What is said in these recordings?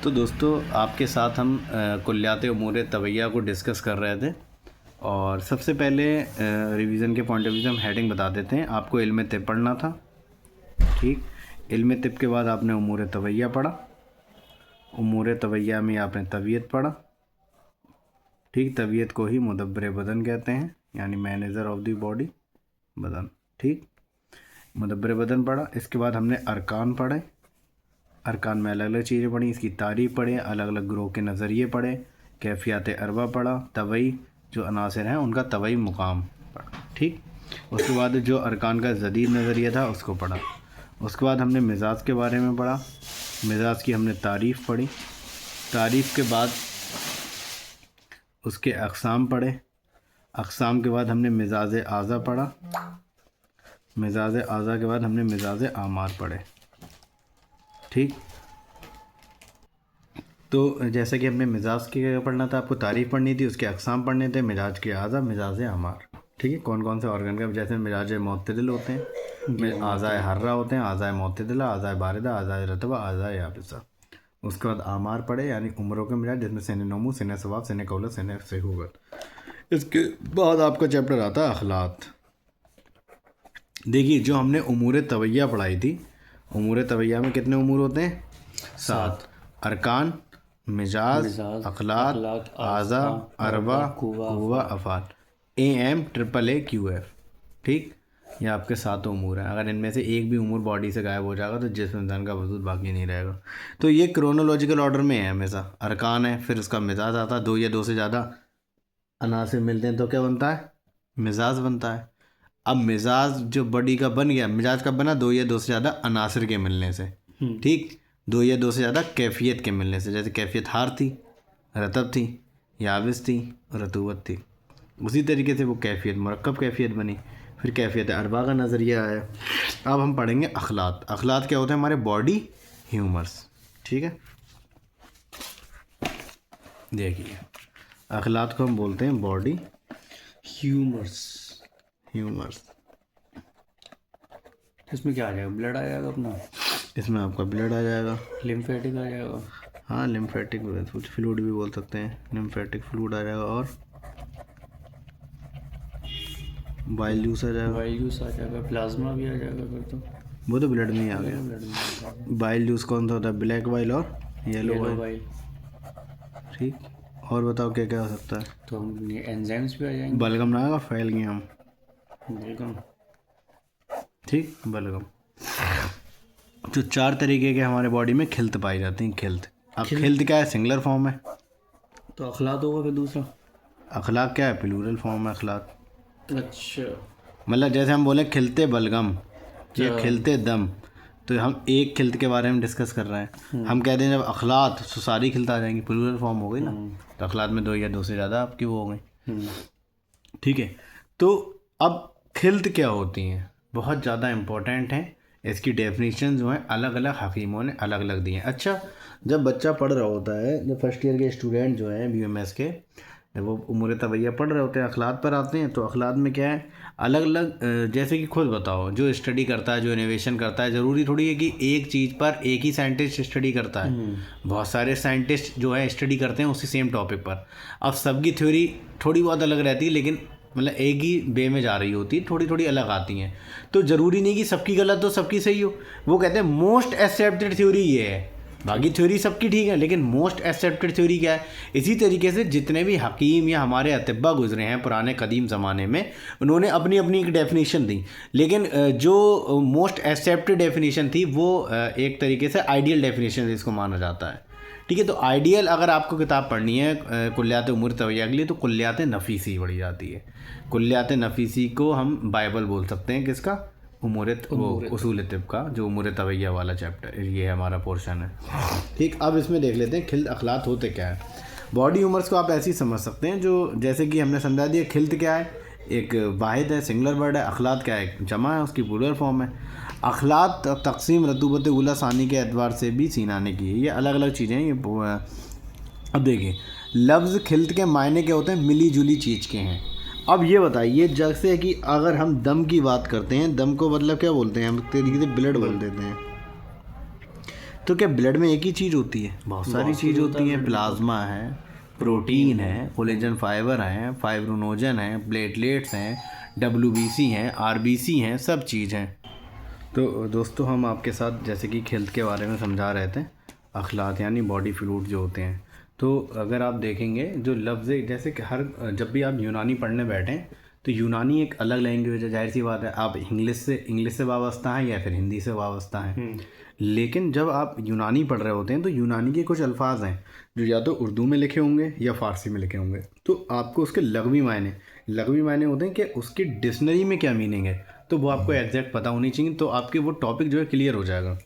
तो दोस्तों आपके साथ हम कुल्लियात उमूर तवैया को डिस्कस कर रहे थे। और सबसे पहले रिवीज़न के पॉइंट ऑफ व्यू से हम हेडिंग बता देते हैं। आपको इल्म तिब पढ़ना था, ठीक। इल्म तिब के बाद आपने उमूर तवैया पढ़ा। उमूर तवैया में आपने तबीयत पढ़ा, ठीक। तबीयत को ही मुदब्बिर बदन कहते हैं, यानी मैनेजर ऑफ द बॉडी, बदन, ठीक। मुदब्बिर बदन पढ़ा। इसके बाद हमने अरकान पढ़े। अरकान में अलग अलग चीज़ें पढ़ी, इसकी तारीफ़ पढ़े, अलग अलग ग्रोह के नज़रिए पढ़े, कैफियत अरबा पढ़ा, तवई जो अनासर हैं उनका तवई मुकाम पढ़ा, ठीक। उसके बाद जो अरकान का जदीद नज़रिया था उसको पढ़ा। उसके बाद हमने मिजाज के बारे में पढ़ा। मिजाज की हमने तारीफ़ पढ़ी। तारीफ़ के बाद उसके अक़साम पढ़े। अक़साम के बाद हमने मिजाज आज़ा पढ़ा। मिजाज आज़ा के बाद हमने मिजाज आमार पढ़े, ठीक। तो जैसे कि हमने मिजाज के पढ़ना था, आपको तारीफ़ पढ़नी थी, उसके अक़साम पढ़ने थे, मिजाज के आज़ा, मिजाज आमार, ठीक है। कौन कौन से ऑर्गन का, जैसे मिजाज मुअत्तदिल होते हैं, आज़ाए हर्रा होते हैं, आज़ाए मुअत्तदिला, आज़ाए बारिदा, आज़ाए रतबा, आज़ाए याबिसा। उसके बाद आमार पढ़े, यानी उम्रों के मिजाज, जिसमें सिन नमू, सिन सवाब, सिन कौलत, सिन सहूबत। इसके बाद आपका चैप्टर आता है अखलात। देखिए, जो हमने उमूर तवैया पढ़ाई थी, उमूर तवैया में कितने उमूर होते हैं? 7। अरकान, मिजाज, अखलात, आज़ा, अरबा, कुव्वा, अफ़ाल, AMAAQF, ठीक। ये आपके 7 उमूर हैं। अगर इनमें से एक भी उमूर बॉडी से गायब हो जाएगा तो जिस्म इंसान का वजूद बाकी नहीं रहेगा। तो ये क्रोनोलॉजिकल ऑर्डर में है हमेशा। अरकान है, फिर उसका मिजाज आता है, 2 या 2 से ज़्यादा अनासिर मिलते हैं तो क्या बनता है? मिजाज बनता है। अब मिजाज जो बॉडी का बन गया, मिजाज कब बना? 2 या 2 से ज़्यादा अनासिर के मिलने से, ठीक। 2 या 2 से ज़्यादा कैफियत के मिलने से, जैसे कैफियत हार थी, रतब थी, याबिस थी, रतूबत थी। उसी तरीके से वो कैफियत मरकब कैफियत बनी, फिर कैफियत अरबा का नज़रिया आया। अब हम पढ़ेंगे अखलात। अखलात क्या होते हैं? हमारे बॉडी ह्यूमर्स, ठीक है। देखिए, अखलात को हम बोलते हैं बॉडी ह्यूमर्स। इसमें क्या आ जाएगा? ब्लड आ जाएगा अपना, इसमें आपका ब्लड आ जाएगा, लिम्फेटिक आ जाएगा, हाँ लिम्फेटिक फ्लूइड भी बोल सकते हैं, लिम्फेटिक फ्लूइड आ जाएगा, और बाइल जूस आ जाएगा, वाइल्यूस आ जाएगा, प्लाज्मा भी आ जाएगा फिर तो। वो तो ब्लड में ही आ गया। ब्लड में आ जाएगा। बाइल जूस कौन सा होता है? ब्लैक बाइल और येलो येलो बाइल, वाइल। ठीक। और बताओ क्या क्या हो सकता है? तो हम एंजाइम्स भी आ जाएंगे। बलगम ना आएगा, फैल गए हम, बिल्कुल, ठीक। बलगम। जो 4 तरीके के हमारे बॉडी में खिल्त पाई जाती हैं। खिल्त, अब खिल्त क्या है? सिंगुलर फॉर्म है। तो अखलात होगा फिर दूसरा। अखलाक क्या है? प्लूरल फॉर्म है अखलाक। अच्छा, मतलब जैसे हम बोले खिलते बलगम या खिलते दम, तो हम एक खिल्त के बारे में डिस्कस कर रहे हैं। हम कहते हैं जब अखलात तो सारी खिल्त आ जाएंगी, प्लूरल फॉर्म हो गई ना। तो अखलात में 2 या 2 से ज़्यादा आपकी वो हो गई, ठीक है। तो अब खिल्त क्या होती हैं? बहुत ज़्यादा इम्पोर्टेंट है। इसकी डेफिनेशन जो है अलग अलग हकीमों ने अलग अलग दी हैं। अच्छा, जब बच्चा पढ़ रहा होता है, जब फर्स्ट ईयर के स्टूडेंट जो हैं BMS के, जब वो उमूर तवैया पढ़ रहे होते हैं, अखलात पर आते हैं, तो अखलात में क्या है? अलग अलग, जैसे कि खुद बताओ, जो स्टडी करता है, जो इनोवेशन करता है, ज़रूरी थोड़ी है कि एक चीज़ पर एक ही साइंटिस्ट स्टडी करता है। बहुत सारे साइंटिस्ट जो है स्टडी करते हैं उसी सेम टॉपिक पर। अब सबकी थ्योरी थोड़ी बहुत अलग रहती है, लेकिन मतलब एक ही वे में जा रही होती है, थोड़ी थोड़ी अलग आती हैं। तो ज़रूरी नहीं कि सबकी गलत हो सबकी सही हो। वो कहते हैं मोस्ट एक्सेप्टेड थ्योरी ये है, बाकी थ्योरी सबकी ठीक है, लेकिन मोस्ट एक्सेप्टेड थ्योरी क्या है? इसी तरीके से जितने भी हकीम या हमारे अतिब्बा गुजरे हैं पुराने कदीम ज़माने में, उन्होंने अपनी अपनी एक डेफिनेशन दी, लेकिन जो मोस्ट एक्सेप्टेड डेफिनेशन थी वो एक तरीके से आइडियल डेफिनेशन इसको माना जाता है, ठीक है। तो आइडियल अगर आपको किताब पढ़नी है कुल्लियात उमूर तवैया के लिए, तो कुल्लियात नफीसी पढ़ी जाती है। कुल्लियात नफीसी को हम बाइबल बोल सकते हैं, किसका? वो उसूल तिब का, जो उमूर तवैया वाला चैप्टर, ये हमारा पोर्शन है, ठीक। अब इसमें देख लेते हैं खिल्त अखलात होते क्या है। बॉडी ह्यूमर्स को आप ऐसे ही समझ सकते हैं, जो जैसे कि हमने समझा दिया, खिल्त क्या है? एक वाहिद है, सिंगुलर वर्ड है। अखलात क्या है? जमा है, उसकी प्लूरल फॉर्म है। अखलात तकसीम रतूबत उला सानी के एतबार से भी सीनाने की है। ये अलग अलग चीज़ें हैं ये। अब देखिए, लफ्ज़ खिल्त के मायने क्या होते हैं? मिली जुली चीज़ के हैं। अब ये बताइए, जैसे कि अगर हम दम की बात करते हैं, दम को मतलब क्या बोलते हैं? हम तरीके से ब्लड बोल देते हैं, तो क्या ब्लड में एक ही चीज़ होती है? बहुत सारी चीज़ होती है। प्लाज्मा है, प्रोटीन है, कोलेजन फाइबर है, फाइब्रोनोजन है, प्लेटलेट्स हैं, WBC हैं, RBC हैं, सब चीज़ हैं। तो दोस्तों हम आपके साथ जैसे कि हेल्थ के बारे में समझा रहे थे, अखलात यानी बॉडी फ्लूइड जो होते हैं। तो अगर आप देखेंगे जो लफ्ज़ जैसे कि जब भी आप यूनानी पढ़ने बैठें तो यूनानी एक अलग लैंग्वेज है, जाहिर सी बात है। आप इंग्लिश से वाबस्ता हैं या फिर हिंदी से वाबस्ता हैं, लेकिन जब आप यूनानी पढ़ रहे होते हैं तो यूनानी के कुछ अल्फाज हैं जो या तो उर्दू में लिखे होंगे या फ़ारसी में लिखे होंगे। तो आपको उसके लगवी मायने होते हैं कि उसकी डिक्शनरी में क्या मीनिंग है, तो वो आपको एग्जैक्ट पता होनी चाहिए। तो आपके वो टॉपिक जो है क्लियर हो जाएगा।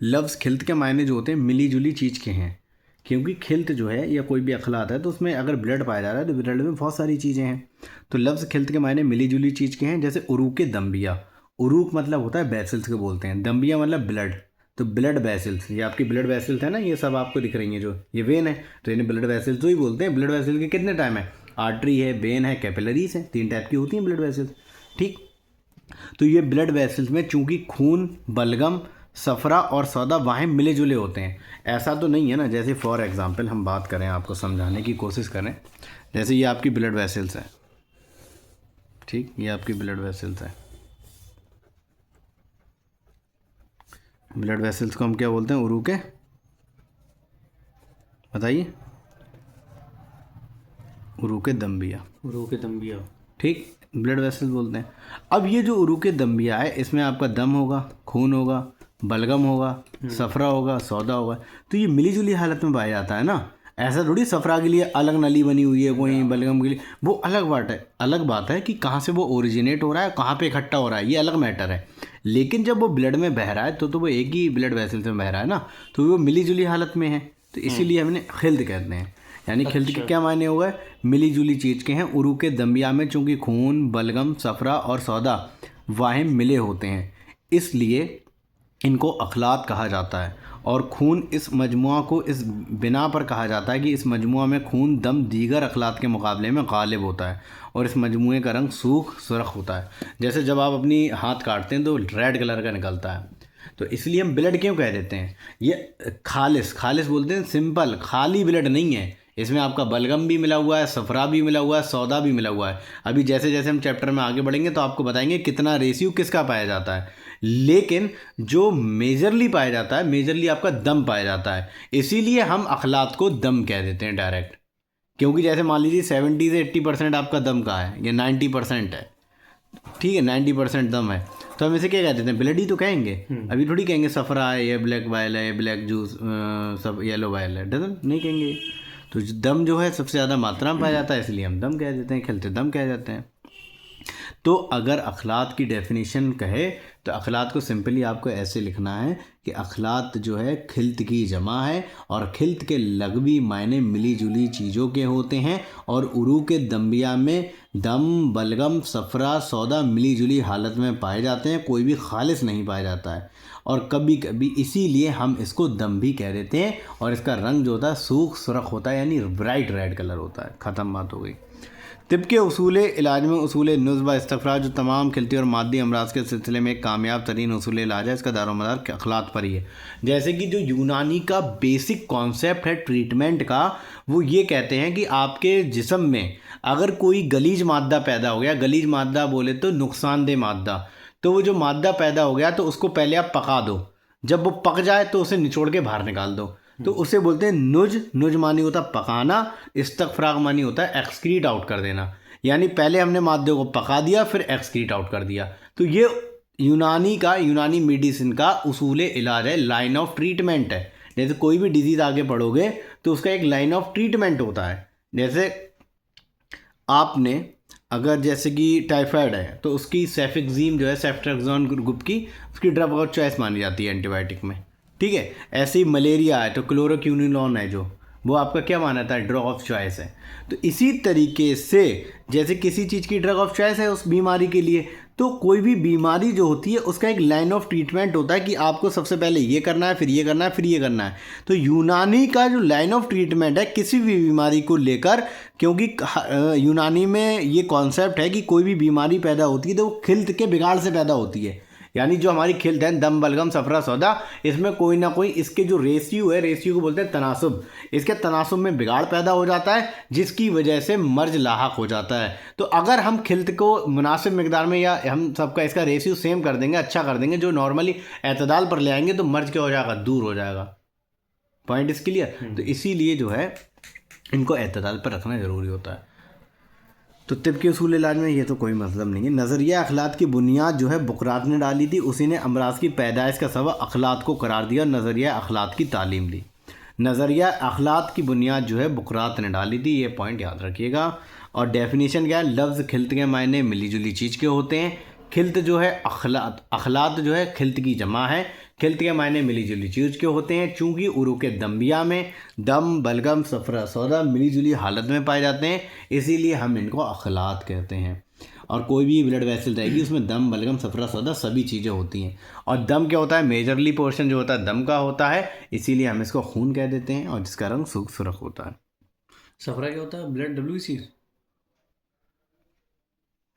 लफ्ज़ खिल्त के मायने जो होते हैं मिली जुली चीज़ के हैं, क्योंकि खिल्त जो है या कोई भी अखलात है तो उसमें अगर ब्लड पाया जा रहा है तो ब्लड में बहुत सारी चीज़ें हैं। तो लफ्ज़ खिल्त के मायने मिली जुली चीज़ के हैं। जैसे उरूक दम्बिया, उरूक मतलब होता है बेसिल्स के बोलते हैं, दम्बिया मतलब ब्लड। तो ब्लड वेसल्स, ये आपकी ब्लड वेसल्स है ना, ये सब आपको दिख रही हैं जो ये वेन है, तो इन्हें ब्लड वेसल्स तो ही बोलते हैं। ब्लड वेसल के कितने टाइम है? आर्टरी है, वेन है, कैपिलरीज है, 3 टाइप की होती हैं ब्लड वेसल्स। ठीक, तो ये ब्लड वेसल्स में चूंकि खून, बलगम, सफरा और सौदा वाहिम मिले जुले होते हैं। ऐसा तो नहीं है ना, जैसे फॉर एग्जांपल हम बात करें, आपको समझाने की कोशिश करें। जैसे ये आपकी ब्लड वेसल्स है, ठीक, ये आपकी ब्लड वेसल्स है। ब्लड वेसल्स को हम क्या बोलते हैं? उरूके, बताइए। उरूके दम्बिया, ठीक, ब्लड वेसल्स बोलते हैं। अब ये जो उरूके दम्बिया है, इसमें आपका दम होगा, खून होगा, बलगम होगा, सफरा होगा, सौदा होगा। तो ये मिली जुली हालत में पाया जाता है ना। ऐसा थोड़ी सफरा के लिए अलग नली बनी हुई है कोई, बलगम के लिए वो अलग बात है कि कहाँ से वो ओरिजिनेट हो रहा है, कहाँ पे इकट्ठा हो रहा है, ये अलग मैटर है। लेकिन जब वो ब्लड में बह रहा है तो वो एक ही ब्लड वेसल से बह रहा है ना, तो वो मिली जुली हालत में है। तो इसीलिए हमने खिल्त कहते हैं। यानी खिल्त के क्या मायने हो गए? मिली जुली चीज़ के हैं। उरूके दम्बिया में चूँकि खून, बलगम, सफरा और सौदा वाहिम मिले होते हैं, इसलिए इनको अखलात कहा जाता है। और खून इस मजमुआ को इस बिना पर कहा जाता है कि इस मजमुआ में खून दम दीगर अखलात के मुकाबले में गालिब होता है और इस मजमुए का रंग सूख सुरख होता है। जैसे जब आप अपनी हाथ काटते हैं तो रेड कलर का निकलता है, तो इसलिए हम ब्लड क्यों कह देते हैं? ये खालिस बोलते हैं, सिंपल खाली ब्लड नहीं है। इसमें आपका बलगम भी मिला हुआ है, सफरा भी मिला हुआ है, सौदा भी मिला हुआ है। अभी जैसे जैसे हम चैप्टर में आगे बढ़ेंगे तो आपको बताएंगे कितना रेशियो किसका पाया जाता है। लेकिन जो मेजरली पाया जाता है, मेजरली आपका दम पाया जाता है। इसीलिए हम अखलात को दम कह देते हैं डायरेक्ट। क्योंकि जैसे मान लीजिए 70 से 80% आपका दम का है, या 90% है, ठीक है, 90% दम है, तो हम इसे क्या कहते हैं? ब्लड ही तो कहेंगे। अभी थोड़ी कहेंगे सफरा है, ये ब्लैक वायल है, ब्लैक जूस, सब येलो वायल है, डजन नहीं कहेंगे। तो दम जो है सबसे ज़्यादा मात्रा में पाया जाता है, इसलिए हम दम कह देते हैं, खिलते दम कह जाते हैं। तो अगर अखलात की डेफिनेशन कहे तो अखलात को सिंपली आपको ऐसे लिखना है कि अखलात जो है खिल्त की जमा है और खिल्त के लगवी मायने मिली जुली चीज़ों के होते हैं। और उरूक दम्बिया में दम, बलगम, सफरा, सौदा मिली जुली हालत में पाए जाते हैं, कोई भी खालिस नहीं पाया जाता है। और कभी कभी इसीलिए हम इसको दम भी कह देते हैं। और इसका रंग जो होता है सूख सुरख होता है, यानी ब्राइट रेड कलर होता है। ख़त्म बात हो गई। तिब के उसूल इलाज में उसूल नुज़्बा इस्तफ़रा जो तमाम खिलती और मादी अमराज के सिलसिले में एक कामयाब तरीन उसूल इलाज है, इसका दारोमदार अखलात पर ही है। जैसे कि जो यूनानी का बेसिक कॉन्सेप्ट है ट्रीटमेंट का, वो ये कहते हैं कि आपके जिस्म में अगर कोई गलीज मादा पैदा हो गया, गलीज मादा बोले तो नुकसानदेह मादा, तो वो जो मादा पैदा हो गया तो उसको पहले आप पका दो। जब वो पक जाए तो उसे निचोड़ के बाहर निकाल दो। तो उसे बोलते हैं नुज मानी होता पकाना, इस्तग़फ़राग मानी होता है एक्सक्रीट आउट कर देना। यानी पहले हमने मादे को पका दिया, फिर एक्सक्रीट आउट कर दिया। तो ये यूनानी मेडिसिन का उसूल इलाज है, लाइन ऑफ ट्रीटमेंट है। जैसे कोई भी डिजीज़ आगे पढ़ोगे तो उसका एक लाइन ऑफ ट्रीटमेंट होता है। जैसे आपने अगर जैसे कि टाइफाइड है तो उसकी सेफेक्सिम जो है, सेफ्ट्रेक्सोन ग्रुप की, उसकी ड्रग ऑफ चॉइस मानी जाती है एंटीबायोटिक में, ठीक है। ऐसे ही मलेरिया है तो क्लोरोक्विनिलॉन है जो, वो आपका क्या माना था? ड्रग ऑफ चॉइस है। तो इसी तरीके से जैसे किसी चीज़ की ड्रग ऑफ चॉइस है उस बीमारी के लिए, तो कोई भी बीमारी जो होती है उसका एक लाइन ऑफ ट्रीटमेंट होता है कि आपको सबसे पहले ये करना है, फिर ये करना है, फिर ये करना है। तो यूनानी का जो लाइन ऑफ ट्रीटमेंट है किसी भी बीमारी को लेकर, क्योंकि यूनानी में ये कॉन्सेप्ट है कि कोई भी बीमारी पैदा होती है तो वो खिल्त के बिगाड़ से पैदा होती है। यानी जो हमारी खिल्त है दम बलगम सफरा सौदा, इसमें कोई ना कोई इसके जो रेशियो है, रेशियो को बोलते हैं तनासुब, इसके तनासुब में बिगाड़ पैदा हो जाता है जिसकी वजह से मर्ज लाहक हो जाता है। तो अगर हम खिल्त को मुनासिब मिकदार में या हम सबका इसका रेशियो सेम कर देंगे, अच्छा कर देंगे, जो नॉर्मली एतदाल पर ले आएंगे, तो मर्ज क्या हो जाएगा, दूर हो जाएगा। पॉइंट इस क्लियर। तो इसीलिए जो है इनको एतदाल पर रखना ज़रूरी होता है। तो तिब के उसूल इलाज में ये तो कोई मतलब नहीं है। नज़रिया अखलात की बुनियाद जो है बुकरात ने डाली थी, उसी ने अमराज की पैदाइश का सबब अखलात को करार दिया और नज़रिया अखलात की तालीम दी। नज़रिया अखलात की बुनियाद जो है बुकरात ने डाली थी, ये पॉइंट याद रखिएगा। और डेफिनेशन क्या है, लफ्ज़ खिल्त के मायने मिली जुली चीज़ के होते हैं। खिल्त जो है अखलात, अखलात जो है खिल्त की जमा है। खिल्त के मायने मिली जुली चीज़ के होते हैं। चूँकि उरूक दम्बिया में दम बलगम सफरा सौदा मिली जुली हालत में पाए जाते हैं, इसीलिए हम इनको अखलात कहते हैं। और कोई भी ब्लड वेसल रहेगी उसमें दम बलगम सफरा सौदा सभी चीज़ें होती हैं। और दम क्या होता है, मेजरली पोर्शन जो होता है दम का होता है, इसीलिए हम इसको खून कह देते हैं, और जिसका रंग सुर्ख होता है। सफरा क्या होता है, ब्लड WBC।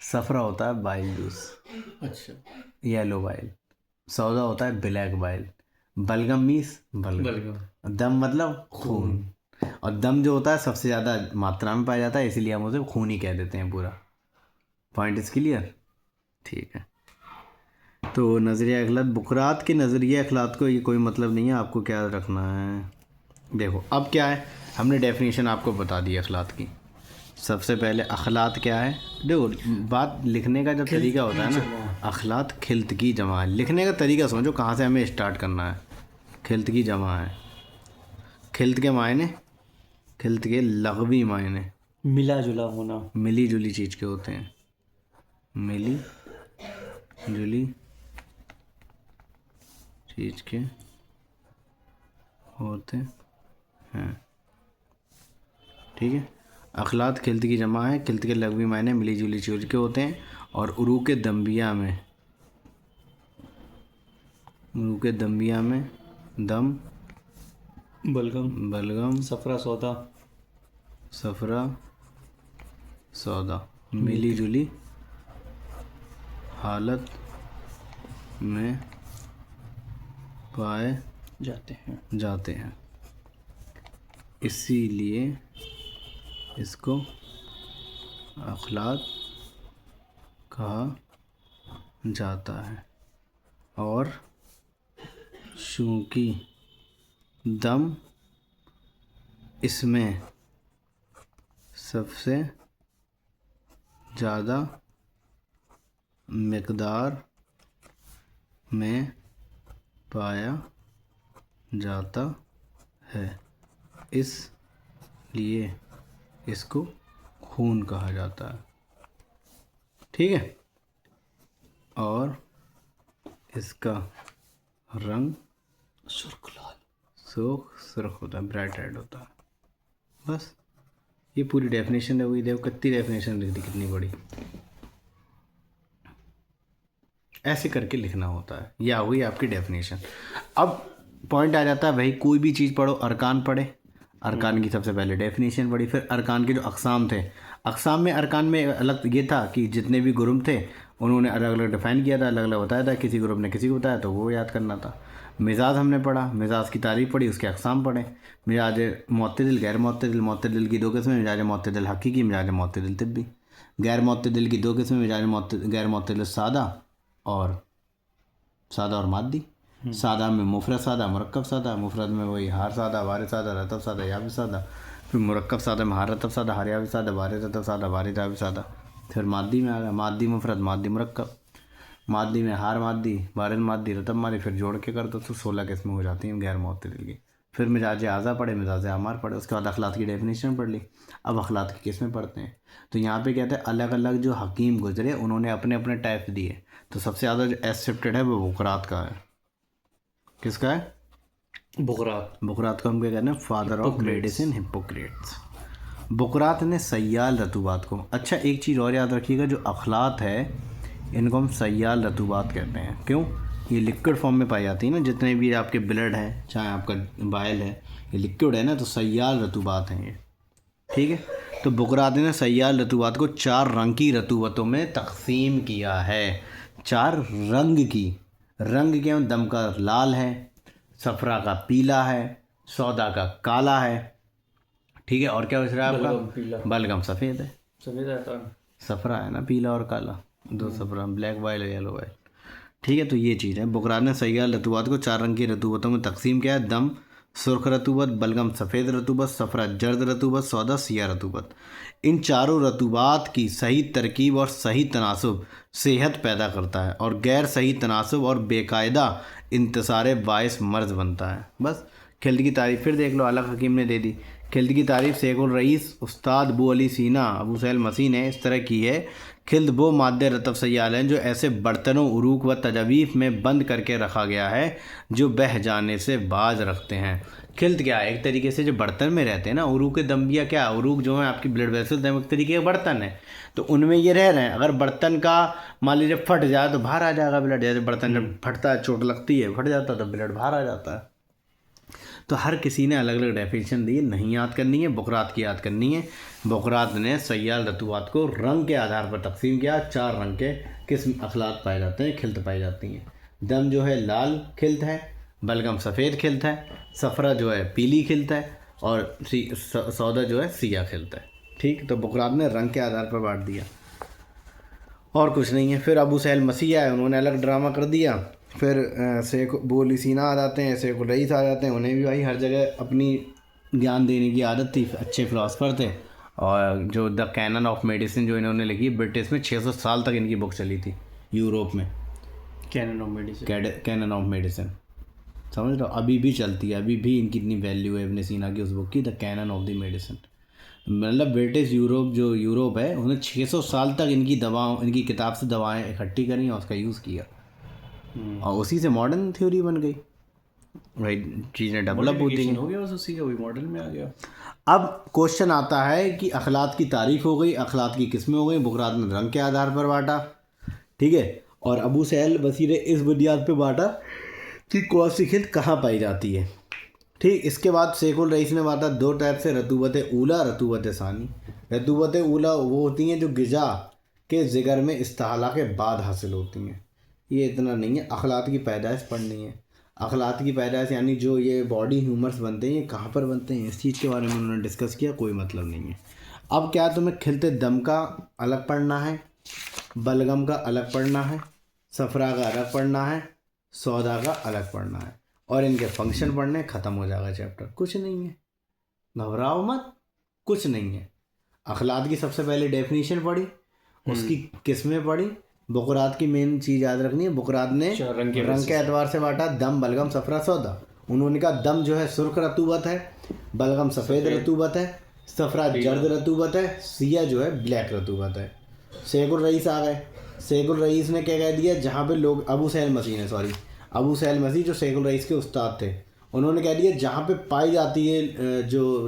सफरा होता है बाइल जूस, अच्छा, येलो बाइल। सौदा होता है ब्लैक बाइल। बलगम मीस बलगम। दम मतलब खून। और दम जो होता है सबसे ज़्यादा मात्रा में पाया जाता है, इसीलिए हम उसे खून ही कह देते हैं पूरा। Point is clear. ठीक है। तो नज़रिया अखलात, बुकरात के नज़रिया अखलात को ये कोई मतलब नहीं है, आपको क्या रखना है। देखो अब क्या है, हमने डेफिनेशन आपको बता दी अखलात की। सबसे पहले अखलात क्या है, देखो बात लिखने का जब तरीका होता है ना, अखलात खिल्त की जमा है। लिखने का तरीका समझो कहाँ से हमें स्टार्ट करना है। खिल्त की जमा है। खिल्त के मायने, खिल्त के लगवी मायने मिला जुला होना, मिली जुली चीज़ के होते हैं। मिली जुली चीज़ के होते हैं। ठीक है। अखलात खिल्त की जमा है। खिल्त के लगवी मायने मिली जुली चीज़ के होते हैं। और उरूक दम्बिया में, उरूक दम्बिया में दम बलगम सफरा सौदा सफरा सौदा मिली जुली हालत में पाए जाते हैं, इसीलिए इसको अखलात कहा जाता है। और चूँकि दम इसमें सबसे ज़्यादा मिक़दार में पाया जाता है, इसलिए इसको खून कहा जाता है। ठीक है। और इसका रंग सुर्ख होता है, ब्राइट रेड होता है। बस ये पूरी डेफिनेशन है। वही देखो कितनी डेफिनेशन लिख दी, कितनी बड़ी। ऐसे करके लिखना होता है। यह हुई आपकी डेफिनेशन। अब पॉइंट आ जाता है भाई, कोई भी चीज़ पढ़ो, अरकान पढ़े, अरकान की सबसे पहले डेफिनेशन पढ़ी, फिर अरकान के जो अक़साम थे, अक़साम में अरकान में अलग ये था कि जितने भी ग्रुप थे उन्होंने अलग अलग डिफ़ाइन किया था, अलग अलग बताया था, किसी ग्रुप ने किसी को बताया तो वो याद करना था। मिजाज हमने पढ़ा, मिजाज की तारीफ़ पढ़ी, उसके अक़साम पढ़े। मिजाज मुअत्तदिल, गैर मुअत्तदिल। मुअत्तदिल की दो किस्में, मिजाज मुअत्तदिल हकीकी, मिजाज मुअत्तदिल तिब्बी। गैर मुअत्तदिल की दो किस्में, मिजाज गैर मुअत्तदिल सादा और मादी। सादा में मुफरद सादा, मुरक्कब सादा। मुफरद में वही हार सादा, वारिद सादा, रतब सादा, याबिस सादा। फिर मुरक्कब सादा में हार रतब सादा, हार याबिस सादा, वारिद रतब सादा, वारिद याबिस सादा। फिर मादी में आ गया, मादी मुफरद, मादी मुरक्कब। मादी में हार मादी, वारिद मादी, रतब मादी। फिर जोड़ के कर दो तो 16 किस्में हो जाती हैं गैर मुअत्तदिल की। फिर मिजाज आज़ा पढ़े, मिजाज आमार पढ़े, उसके बाद अखलात की डेफिनेशन पढ़ ली। अब अखलात की किस्में पढ़ते हैं। तो यहाँ पे कहते हैं अलग अलग जो हकीम गुजरे उन्होंने अपने अपने टाइप दिए। तो सबसे ज़्यादा जो एक्सेप्टेड है वो बुकरात का है। किसका है? बुकरात। बुकरात को हम क्या कहते हैं? Father of medicine, Hippocrates. बुकरात ने सयाल रतूबात को, अच्छा एक चीज़ और याद रखिएगा, जो अखलात है इनको हम सयाल रतूबात कहते हैं। क्यों? ये लिक्विड फॉर्म में पाई जाती है ना, जितने भी आपके ब्लड हैं, चाहे आपका बाइल है, ये लिक्विड है ना, तो सयाल रतूबात हैं ये। ठीक है। तो बुकरात ने सयाल रतूबात को 4 रंग की रतूबतों में तकसीम किया है। 4 रंग की रंग के दम का लाल है, सफरा का पीला है, सौदा का काला है। ठीक है, और क्या बच रहा है बलगम आपका? पीला, बलगम सफ़ेद है। सफेद आता है। सफरा है ना, पीला और काला, दो सफरा, ब्लैक वाइट येलो वाइट। ठीक है, तो ये चीज़ है। बुकरात ने सैयाल रतूबात को 4 रंग की रतूबतों में तकसीम किया है। दम सुर्ख रतूबत, बलगम सफ़ेद रतूबत, सफरा जर्द रतूबत, सौदा सिया रतूबत। इन चारों रतूबात की सही तरकीब और सही तनासुब सेहत पैदा करता है, और गैर सही तनासुब और बेकायदा इंतसार बायस मर्ज बनता है। बस खिल्द की तारीफ फिर देख लो, अलग हकीम ने दे दी। खिल्द की तारीफ शेख उल रईस उस्ताद अबू अली सीना अबू सैल मसीह ने इस तरह की है। खिल्द वो मादे रतब सयाल हैं जो ऐसे बर्तनों, उरूक व तजावीफ़ में बंद करके रखा गया है जो बह जाने से बाज रखते हैं। खिल्द क्या है? एक तरीके से जो बर्तन में रहते हैं ना, उरूक दम्बिया क्या, उरूक जो है आपकी ब्लड वेसल्स, एक तरीके का बर्तन है, तो उनमें ये रह रहे हैं। अगर बर्तन का मान लीजिए फट जाए तो बाहर आ जाएगा ब्लड। जैसे बर्तन जब फटता है, चोट लगती है, फट जाता है तो ब्लड बाहर आ जाता है। तो हर किसी ने अलग अलग डेफिनेशन दी है, नहीं याद करनी है, बुकरात की याद करनी है। बुकरात ने सयाल रतूबात को रंग के आधार पर तकसीम किया। 4 रंग के किस्म अखलात पाए जाते हैं, खिल्त पाई जाती हैं। दम जो है लाल खिल्त है, बलगम सफ़ेद खिल्त है, सफरा जो है पीली खिल्त है, और सौदा जो है सिया खिल्त है। ठीक, तो बुकरात ने रंग के आधार पर बांट दिया, और कुछ नहीं है। फिर अबू सैल मसीह आए, उन्होंने अलग ड्रामा कर दिया। फिर शेख अबू अली सीना आ जाते हैं, शेख उल रईस आ जाते हैं, उन्हें भी भाई हर जगह अपनी ज्ञान देने की आदत थी, अच्छे फ़िलासफ़र थे। और जो द कैनन ऑफ मेडिसिन जो इन्होंने लिखी, ब्रिटिश में 600 साल तक इनकी बुक चली थी, यूरोप में। Canon of medicine, canon of medicine, समझ लो, अभी भी चलती है, अभी भी इनकी इतनी वैल्यू है इब्न सीना की उस बुक की, the canon of the medicine. मतलब ब्रिटिश यूरोप जो यूरोप है, उन्होंने 600 साल तक इनकी दवाओं, इनकी किताब से दवाएं इकट्ठी करी और उसका यूज़ किया, और उसी से मॉडर्न थ्योरी बन गई भाई, चीज़ें डेवलप होती हैं। हो गया, बस उसी का वही मॉडल में आ गया। अब क्वेश्चन आता है कि अखलात की तारीफ़ हो गई, अखलात की किस्में हो गई, बुकरात ने रंग के आधार पर बांटा। ठीक है, और अबू सैल बसीर इस बुनियाद पे बांटा कि कौन सी खिल्त कहाँ पाई जाती है। ठीक, इसके बाद शेख उल रईस ने बांटा 2 टाइप से, रतूबत ऊला, रतूबत सानी। रतूबत ऊला वो होती हैं जो गिजा के जिगर में इस्तेहाला के बाद हासिल होती हैं। ये इतना नहीं है, अखलात की पैदाइश पढ़नी है। अखलात की पैदाइश यानी जो ये बॉडी ह्यूमर्स बनते हैं, ये कहाँ पर बनते हैं, इस चीज़ के बारे में उन्होंने डिस्कस किया, कोई मतलब नहीं है। अब क्या तुम्हें खिलते दम का अलग पढ़ना है, बलगम का अलग पढ़ना है, सफरा का अलग पढ़ना है, सौदा का अलग पढ़ना है, और इनके फंक्शन पढ़ने, ख़त्म हो जाएगा चैप्टर। कुछ नहीं है, घबराओ मत, कुछ नहीं है। अखलात की सबसे पहले डेफिनेशन पढ़ी, उसकी किस्में पढ़ी। बुकरात की मेन चीज़ याद रखनी है, बुकरात ने रंग के एतबार से बांटा, दम, बलगम, सफरा, सौदा। उन्होंने कहा दम जो है सुर्ख रतूबत है, बलगम सफ़ेद रतूबत है, सफरा जर्द रतूबत है, सिया जो है ब्लैक रतूबत है। शेख उल रईस आ गए। शेख उल रईस ने क्या कह दिया, जहाँ पे लोग, अबू सैल मसीह ने, सॉरी, अबू सैल मसीह जो शेख उल रईस के उस्ताद थे, उन्होंने कह दिया जहाँ पे पाई जाती है जो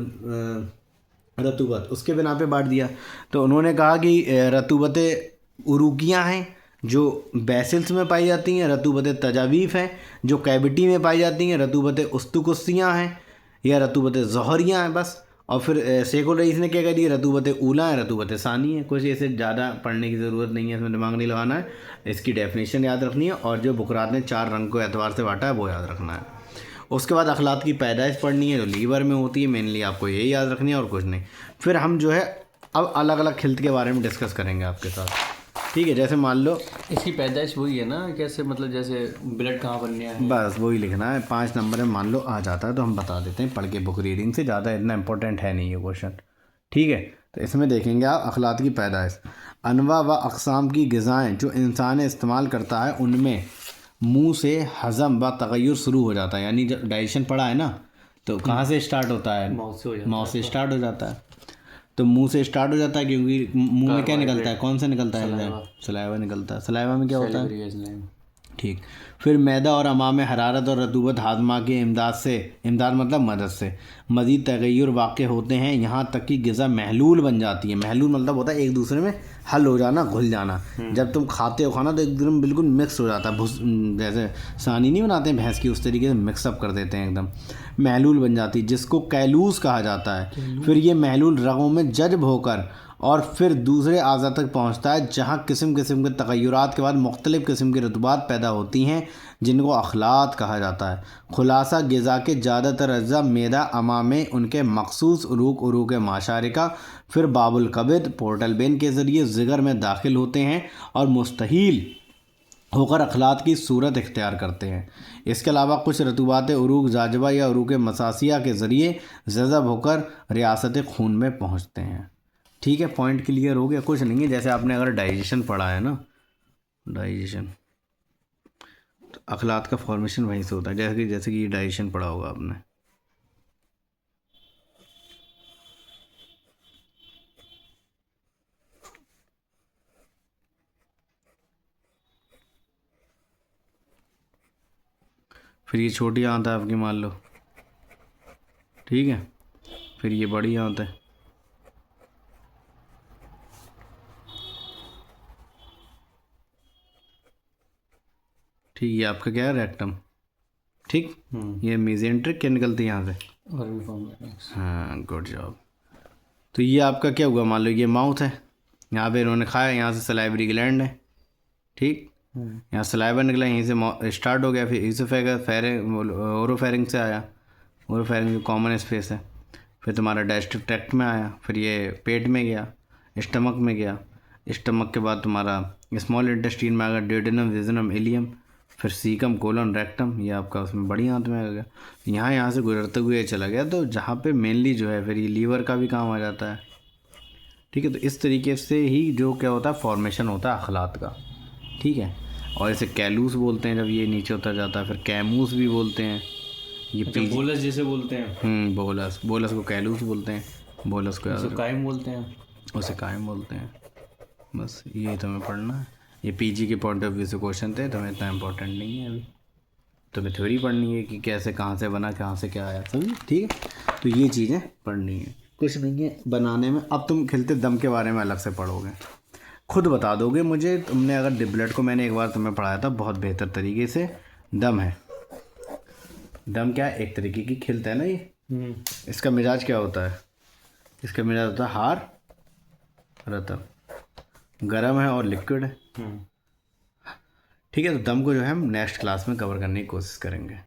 रतूबत, उसके बिना पे बांट दिया। तो उन्होंने कहा कि रतूबत उरूकियाँ हैं जो बेसिल्स में पाई जाती हैं, रतूबत तजावीफ़ हैं जो कैविटी में पाई जाती हैं, रतूबत उस्तुकुस्सियाँ हैं या रतूबत ज़हरियाँ हैं, बस। और फिर शेख उल रईस ने क्या कह दिया, रतूबत ऊला है, रतूबत सानी है। कुछ ऐसे ज़्यादा पढ़ने की ज़रूरत नहीं है, इसमें दिमाग नहीं लगाना है, इसकी डेफिनेशन याद रखनी है, और जो बुकरात ने 4 रंग को एतबार से बांटा है वो याद रखना है। उसके बाद अखलात की पैदाइश पढ़नी है, जो लीवर में होती है मेनली, आपको यही याद रखनी है और कुछ नहीं। फिर हम जो है अब अलग अलग खिल्त के बारे में डिस्कस करेंगे आपके साथ। ठीक है, जैसे मान लो इसकी पैदाइश वही है ना, कैसे, मतलब जैसे ब्लड कहाँ बनने है, बस वही लिखना है। 5 नंबर में मान लो आ जाता है तो हम बता देते हैं पढ़ के, बुक रीडिंग से ज़्यादा इतना इंपॉर्टेंट है नहीं ये क्वेश्चन। ठीक है, तो इसमें देखेंगे आप अखलात की पैदाइश, अनवा व अक़साम की ग़िज़ाएँ जो इंसान इस्तेमाल करता है, उनमें मुंह से हज़म व तग़य्युर शुरू हो जाता है। यानी जब डाइजेशन पढ़ा है ना, तो कहाँ से स्टार्ट होता है, माउथ से स्टार्ट हो जाता है। तो मुंह से स्टार्ट हो जाता है क्योंकि मुंह में क्या निकलता है, कौन सा निकलता है, सलाइवा निकलता है। सलाइवा में क्या होता है, ठीक। फिर मैदा और अमा में हरारत और रतूबत हाजमा के इमदाद से, इमदाद मतलब मदद से मज़ीद तग़य्युर वाक़ होते हैं, यहाँ तक कि ग़िज़ा महलूल बन जाती है। महलूल मतलब होता है एक दूसरे में हल हो जाना, घुल जाना। जब तुम खाते हो खाना तो एकदम बिल्कुल मिक्स हो जाता है, जैसे सानी नहीं बनाते हैं भैंस की, उस तरीके से मिक्सअप कर देते हैं, एकदम महलूल बन जाती है, जिसको कैलूस कहा जाता है। फिर ये महलूल रगों में जज्ब होकर और फिर दूसरे आज़ा तक पहुँचता है, जहाँ किस्म किस्म के तग़य्युरात के बाद मुख्तलिफ़ किस्म की रतूबात पैदा होती हैं, जिनको अखलात कहा जाता है। खुलासा ग़िज़ा के ज़्यादातर अज्जा मैदा अमा में उनके मखसूस उरूक माशारिका फिर बाबुल कबिद पोर्टल बेन के ज़रिए जिगर में दाखिल होते हैं और मुस्तहील होकर अखलात की सूरत इख्तियार करते हैं। इसके अलावा कुछ रतूबात उरूक जाजबा या उरूक मसासिया के ज़रिए जज़ब होकर रियासत खून में पहुँचते हैं। ठीक है, पॉइंट क्लियर हो गया। कुछ नहीं है, जैसे आपने अगर डाइजेशन पढ़ा है ना, डाइजेशन तो अखलात का फॉर्मेशन वहीं से होता है, जैसे कि ये डाइजेशन पढ़ा होगा आपने। फिर ये छोटी आंत है आपकी, मान लो, ठीक है। फिर ये बड़ी आंत है, ठीक। ये आपका क्या है, रेक्टम, ठीक। ये मेजेंट्रिक क्या निकलती है यहाँ से, हाँ, गुड जॉब। तो ये आपका क्या हुआ, मान लो ये माउथ है, यहाँ पे इन्होंने खाया, यहाँ से सलाइवरी ग्लैंड है, ठीक। यहाँ सलाइवा निकला, यहीं से स्टार्ट हो गया, फिर इसोफेगस ओरोफेरिंग से आया, ओरोफेरिंग कॉमन स्पेस है, फिर तुम्हारा डाइजेस्टिव ट्रैक्ट में आया, फिर ये पेट में गया, स्टमक में गया, स्टमक के बाद तुम्हारा स्मॉल इंटेस्टीन में आ गया, ड्यूडेनम, विजनम, इलियम, फिर सीकम, कोलन, रेक्टम, ये आपका उसमें बड़ी आंत में आ गया। यहाँ से गुजरते हुए चला गया, तो जहाँ पे मेनली जो है फिर ये लीवर का भी काम आ जाता है, ठीक है। तो इस तरीके से ही जो क्या होता है, फॉर्मेशन होता है अखलात का, ठीक है। और इसे कैलूस बोलते हैं जब ये नीचे उतर जाता है, फिर कैमूस भी बोलते हैं, ये बोलस जैसे बोलते हैं। बोलस, बोलस को कैलूस बोलते हैं, बोलस को कायम बोलते हैं, उसे कायम बोलते हैं। बस यही तुम्हें पढ़ना है। ये पीजी के पॉइंट ऑफ व्यू से क्वेश्चन थे, तुम्हें इतना इंपॉर्टेंट नहीं है। अभी तुम्हें थ्योरी पढ़नी है कि कैसे, कहाँ से बना, कहाँ से क्या आया, समझे, ठीक है। तो ये चीज़ें पढ़नी है, कुछ नहीं है बनाने में। अब तुम खिलते दम के बारे में अलग से पढ़ोगे, खुद बता दोगे मुझे। तुमने अगर डिबलेट को मैंने एक बार तुम्हें पढ़ाया था बहुत बेहतर तरीके से। दम है, दम क्या है, एक तरीके की खिलता है ना ये। इसका मिजाज क्या होता है, इसका मिजाज होता है हार रतब, गर्म है और लिक्विड है, ठीक है। तो दम को जो है हम नेक्स्ट क्लास में कवर करने की कोशिश करेंगे।